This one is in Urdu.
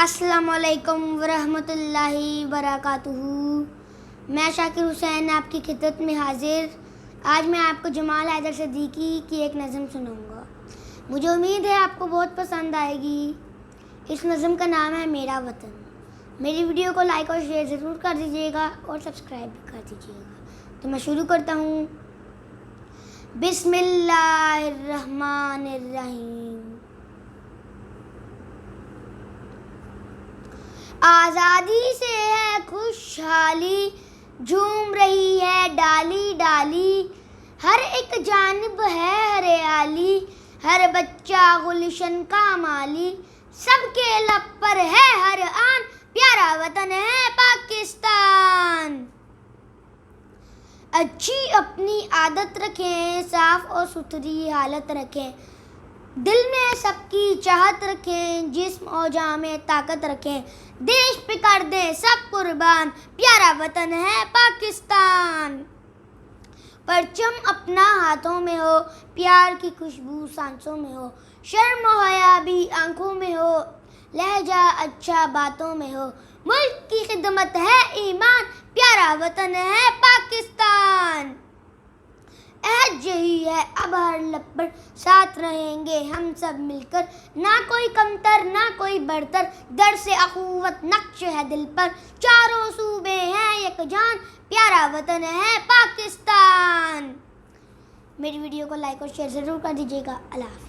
السلام علیکم ورحمۃ اللہ وبرکاتہ۔ میں شاکر حسین آپ کی خدمت میں حاضر۔ آج میں آپ کو جمال حیدر صدیقی کی ایک نظم سناؤں گا۔ مجھے امید ہے آپ کو بہت پسند آئے گی۔ اس نظم کا نام ہے میرا وطن۔ میری ویڈیو کو لائک اور شیئر ضرور کر دیجیے گا اور سبسکرائب بھی کر دیجیے گا۔ تو میں شروع کرتا ہوں۔ بسم اللہ الرحمن الرحیم۔ آزادی سے ہے خوشحالی، جھوم رہی ہے ڈالی ڈالی، ہر ایک جانب ہے ہریالی، ہر بچہ گلشن کا مالی، سب کے لب پر ہے ہر آن، پیارا وطن ہے پاکستان۔ اچھی اپنی عادت رکھیں، صاف اور ستھری حالت رکھیں، دل میں سب کی چاہت رکھیں، جسم اور جاں میں طاقت رکھیں، دیش پہ کر دیں سب قربان، پیارا وطن ہے پاکستان۔ پرچم اپنا ہاتھوں میں ہو، پیار کی خوشبو سانسوں میں ہو، شرم و حیا بھی آنکھوں میں ہو، لہجہ اچھا باتوں میں ہو، ملک کی خدمت ہے ایمان، پیارا وطن ہے پاکستان۔ عہد یہی ہے اب ہر لب پر، ساتھ رہیں گے ہم سب مل کر، نہ کوئی کمتر نہ کوئی برتر، درس اخوت نقش ہے دل پر، چاروں صوبے ہیں یکجان، پیارا وطن ہے پاکستان۔ میری ویڈیو کو لائک اور شیئر ضرور کر دیجیے گا۔ اللہ حافظ۔